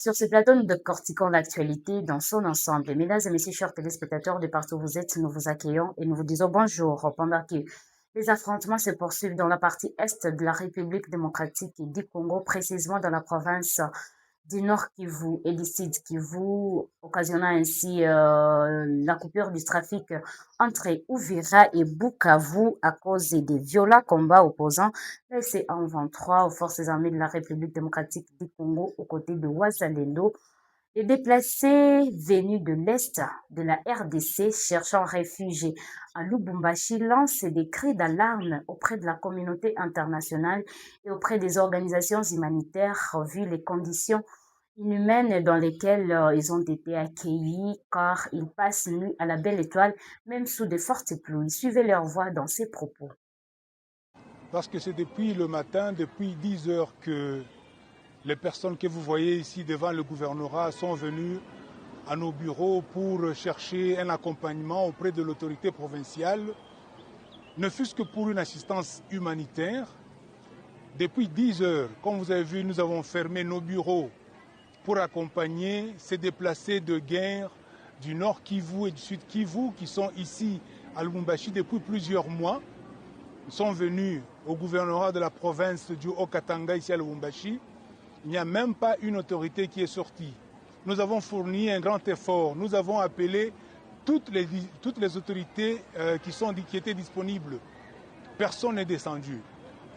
Sur ce plateau, nous décortiquons l'actualité dans son ensemble. Mesdames et messieurs, chers téléspectateurs de partout où vous êtes, nous vous accueillons et nous vous disons bonjour pendant que les affrontements se poursuivent dans la partie est de la République démocratique du Congo, précisément dans la province du Nord Kivu et du Sud Kivu, occasionnant ainsi la coupure du trafic entre Uvira et Bukavu à cause des violents combats opposant le C123 aux forces armées de la République démocratique du Congo aux côtés de Ouazalendo. Les déplacés venus de l'Est de la RDC cherchant refuge à Lubumbashi lancent des cris d'alarme auprès de la communauté internationale et auprès des organisations humanitaires vu les conditions inhumaines dans lesquelles ils ont été accueillis car ils passent nuit à la belle étoile même sous de fortes pluies. Suivez leur voix dans ces propos. Parce que c'est depuis le matin, depuis 10 heures que les personnes que vous voyez ici devant le gouvernorat sont venues à nos bureaux pour chercher un accompagnement auprès de l'autorité provinciale, ne fût-ce que pour une assistance humanitaire. Depuis 10 heures, comme vous avez vu, nous avons fermé nos bureaux pour accompagner ces déplacés de guerre du Nord Kivu et du Sud Kivu qui sont ici à Lubumbashi depuis plusieurs mois. Ils sont venus au gouvernorat de la province du Haut-Katanga ici à Lubumbashi. Il n'y a même pas une autorité qui est sortie. Nous avons fourni un grand effort. Nous avons appelé toutes les autorités qui étaient disponibles. Personne n'est descendu.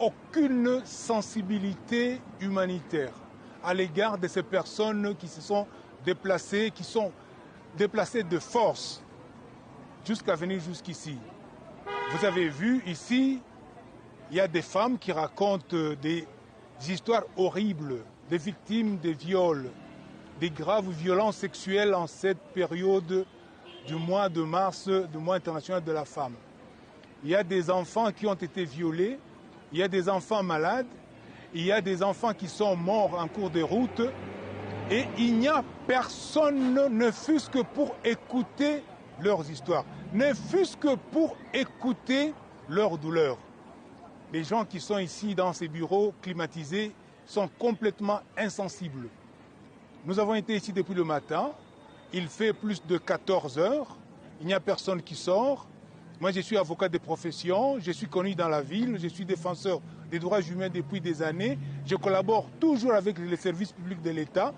Aucune sensibilité humanitaire à l'égard de ces personnes qui se sont déplacées, qui sont déplacées de force jusqu'à venir jusqu'ici. Vous avez vu ici, il y a des femmes qui racontent des histoires horribles, des victimes de viols, des graves violences sexuelles en cette période du mois de mars, du mois international de la femme. Il y a des enfants qui ont été violés, il y a des enfants malades, il y a des enfants qui sont morts en cours de route et il n'y a personne, ne fût-ce que pour écouter leurs histoires, ne fût-ce que pour écouter leurs douleurs. Les gens qui sont ici dans ces bureaux climatisés sont complètement insensibles. Nous avons été ici depuis le matin, il fait plus de 14 heures, il n'y a personne qui sort. Moi je suis avocat de profession, je suis connu dans la ville, je suis défenseur des droits humains depuis des années, je collabore toujours avec les services publics de l'État.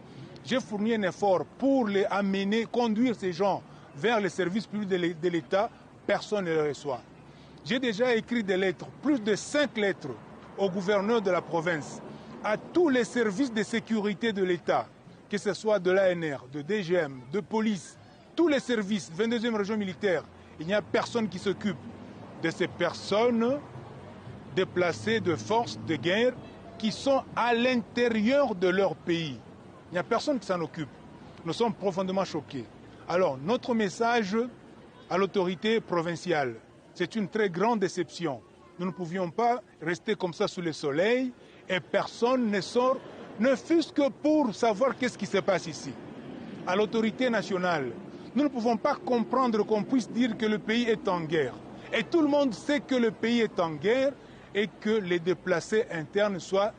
J'ai fourni un effort pour les amener, conduire ces gens vers les services publics de l'État, personne ne les reçoit. J'ai déjà écrit des lettres, plus de 5 lettres au gouverneur de la province, à tous les services de sécurité de l'État, que ce soit de l'ANR, de DGM, de police, tous les services, 22e région militaire, il n'y a personne qui s'occupe de ces personnes déplacées de forces de guerre qui sont à l'intérieur de leur pays. Il n'y a personne qui s'en occupe. Nous sommes profondément choqués. Alors, notre message à l'autorité provinciale, c'est une très grande déception. Nous ne pouvions pas rester comme ça sous le soleil et personne ne sort, ne fût-ce que pour savoir qu'est-ce qui se passe ici. À l'autorité nationale, nous ne pouvons pas comprendre qu'on puisse dire que le pays est en guerre. Et tout le monde sait que le pays est en guerre et que les déplacés internes soient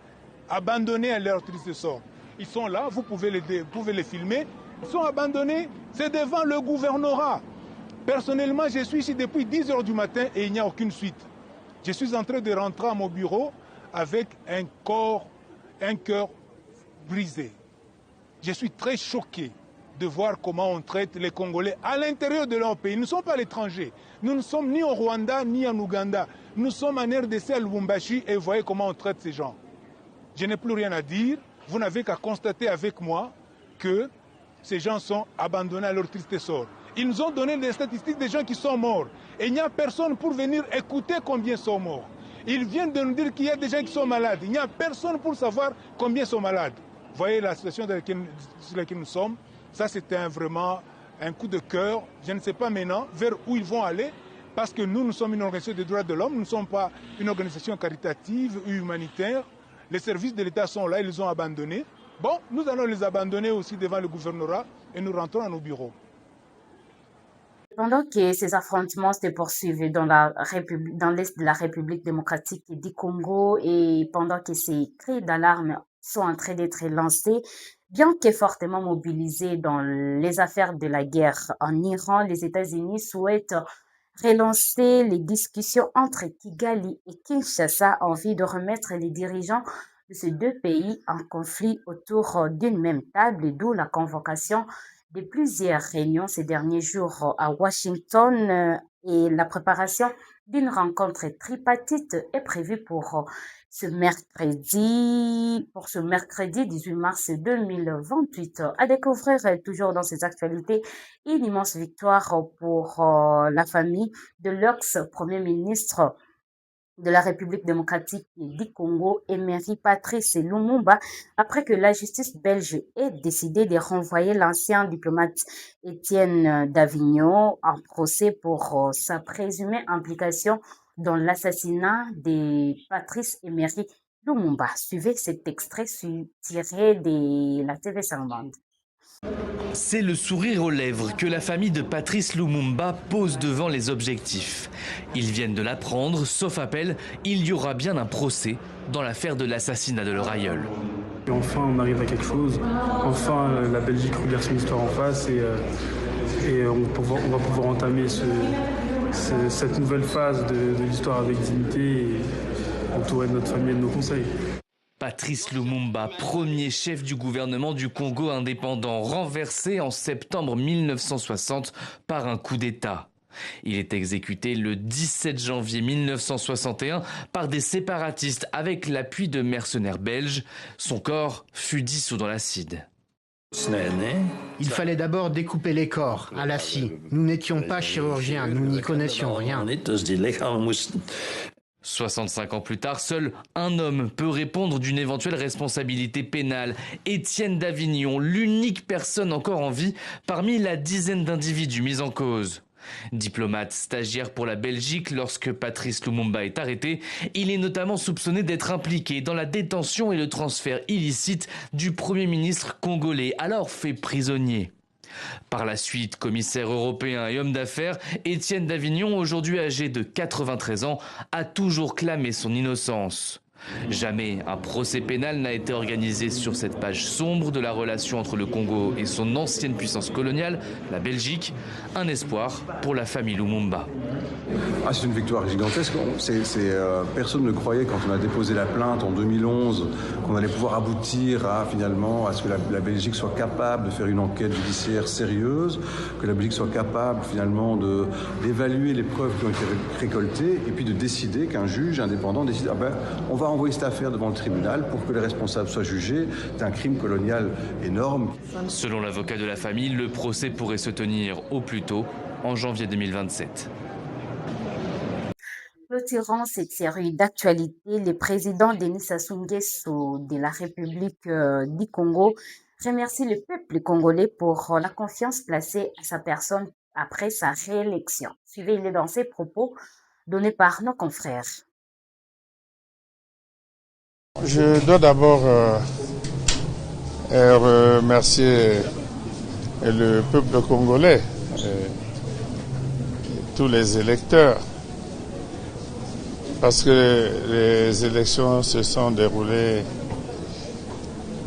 abandonnés à leur triste sort. Ils sont là, vous pouvez les filmer, ils sont abandonnés, c'est devant le gouvernorat. Personnellement, je suis ici depuis 10 heures du matin et il n'y a aucune suite. Je suis en train de rentrer à mon bureau avec un cœur brisé. Je suis très choqué de voir comment on traite les Congolais à l'intérieur de leur pays. Nous ne sommes pas à l'étranger. Nous ne sommes ni au Rwanda ni en Ouganda. Nous sommes en RDC à Lubumbashi et vous voyez comment on traite ces gens. Je n'ai plus rien à dire. Vous n'avez qu'à constater avec moi que ces gens sont abandonnés à leur triste sort. Ils nous ont donné des statistiques des gens qui sont morts. Et il n'y a personne pour venir écouter combien sont morts. Ils viennent de nous dire qu'il y a des gens qui sont malades. Il n'y a personne pour savoir combien sont malades. Vous voyez la situation sur laquelle nous sommes. Ça, c'est vraiment un coup de cœur. Je ne sais pas maintenant vers où ils vont aller. Parce que nous sommes une organisation des droits de l'homme. Nous ne sommes pas une organisation caritative ou humanitaire. Les services de l'État sont là, ils les ont abandonnés. Bon, nous allons les abandonner aussi devant le gouvernorat et nous rentrons à nos bureaux. Pendant que ces affrontements se poursuivent dans dans l'est de la République démocratique du Congo et pendant que ces cris d'alarme sont en train d'être lancés, Bien que fortement mobilisés dans les affaires de la guerre en Iran, les États-Unis souhaitent relancer les discussions entre Kigali et Kinshasa en vue de remettre les dirigeants de ces deux pays en conflit autour d'une même table, d'où la convocation de plusieurs réunions ces derniers jours à Washington et la préparation d'une rencontre tripartite est prévue pour ce mercredi 18 mars 2028. À découvrir toujours dans ces actualités une immense victoire pour la famille de l'ex-premier ministre de la République démocratique du Congo, Emery Patrice Lumumba, après que la justice belge ait décidé de renvoyer l'ancien diplomate Étienne Davignon en procès pour sa présumée implication dans l'assassinat de Patrice Emery Lumumba. Suivez cet extrait tiré de la TV Sarmande. C'est le sourire aux lèvres que la famille de Patrice Lumumba pose devant les objectifs. Ils viennent de l'apprendre, sauf appel, il y aura bien un procès dans l'affaire de l'assassinat de leur aïeul. Et enfin, on arrive à quelque chose. Enfin, la Belgique regarde son histoire en face et on va pouvoir entamer cette nouvelle phase de l'histoire avec dignité et entourer de notre famille et de nos conseils. Patrice Lumumba, premier chef du gouvernement du Congo indépendant, renversé en septembre 1960 par un coup d'État. Il est exécuté le 17 janvier 1961 par des séparatistes avec l'appui de mercenaires belges. Son corps fut dissous dans l'acide. Il fallait d'abord découper les corps à la scie. Nous n'étions pas chirurgiens, nous n'y connaissions rien. 65 ans plus tard, seul un homme peut répondre d'une éventuelle responsabilité pénale. Étienne Davignon, l'unique personne encore en vie parmi la dizaine d'individus mis en cause. Diplomate stagiaire pour la Belgique lorsque Patrice Lumumba est arrêté, il est notamment soupçonné d'être impliqué dans la détention et le transfert illicite du Premier ministre congolais, alors fait prisonnier. Par la suite, commissaire européen et homme d'affaires, Étienne Davignon, aujourd'hui âgé de 93 ans, a toujours clamé son innocence. Jamais un procès pénal n'a été organisé sur cette page sombre de la relation entre le Congo et son ancienne puissance coloniale, la Belgique. Un espoir pour la famille Lumumba. C'est une victoire gigantesque. Personne ne croyait quand on a déposé la plainte en 2011 qu'on allait pouvoir aboutir à ce que la Belgique soit capable de faire une enquête judiciaire sérieuse, que la Belgique soit capable finalement d'évaluer les preuves qui ont été récoltées et puis de décider qu'un juge indépendant décide on va envoyer cette affaire devant le tribunal pour que les responsables soient jugés d'un crime colonial énorme. Selon l'avocat de la famille, le procès pourrait se tenir au plus tôt en janvier 2027. Clôturant cette série d'actualités, le président Denis Sassou Nguesso de la République du Congo remercie le peuple congolais pour la confiance placée à sa personne après sa réélection. Suivez-le dans ses propos donnés par nos confrères. Je dois d'abord remercier le peuple congolais, tous les électeurs, parce que les élections se sont déroulées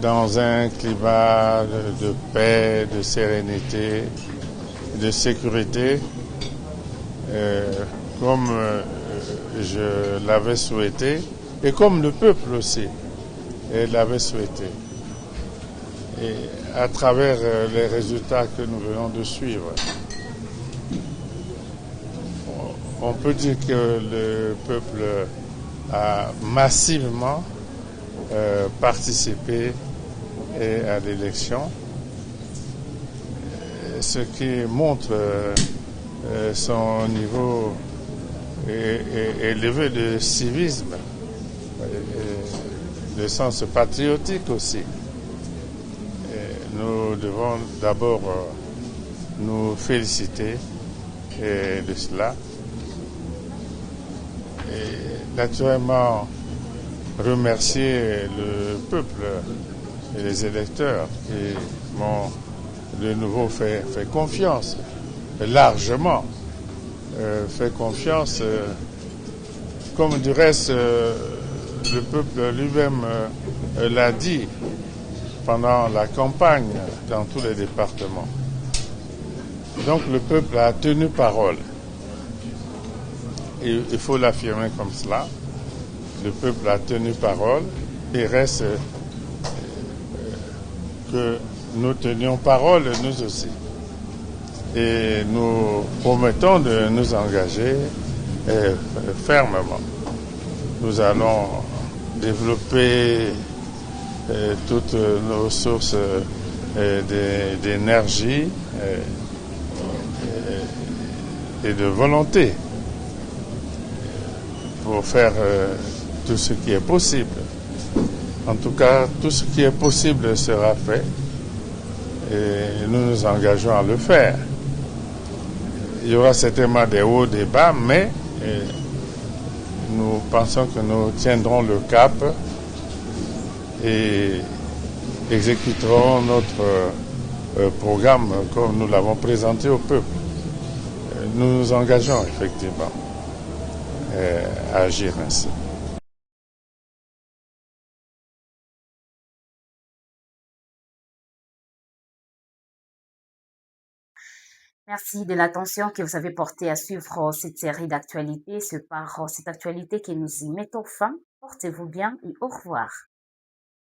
dans un climat de paix, de sérénité, de sécurité, comme je l'avais souhaité et comme le peuple aussi l'avait souhaité. Et à travers les résultats que nous venons de suivre, on peut dire que le peuple a massivement participé à l'élection, ce qui montre son niveau élevé de civisme, de sens patriotique aussi. Nous devons d'abord nous féliciter de cela. Et naturellement remercier le peuple et les électeurs qui m'ont de nouveau fait confiance, largement fait confiance, comme du reste le peuple lui-même l'a dit. pendant la campagne dans tous les départements. Donc le peuple a tenu parole. Et il faut l'affirmer comme cela. Le peuple a tenu parole. Il reste que nous tenions parole nous aussi. Et nous promettons de nous engager fermement. Nous allons développer toutes nos sources d'énergie et de volonté pour faire tout ce qui est possible. En tout cas, tout ce qui est possible sera fait et nous nous engageons à le faire. Il y aura certainement des hauts, des bas, mais nous pensons que nous tiendrons le cap et exécuterons notre programme comme nous l'avons présenté au peuple. Nous nous engageons effectivement à agir ainsi. Merci de l'attention que vous avez portée à suivre cette série d'actualités. C'est par cette actualité que nous y mettons fin. Portez-vous bien et au revoir.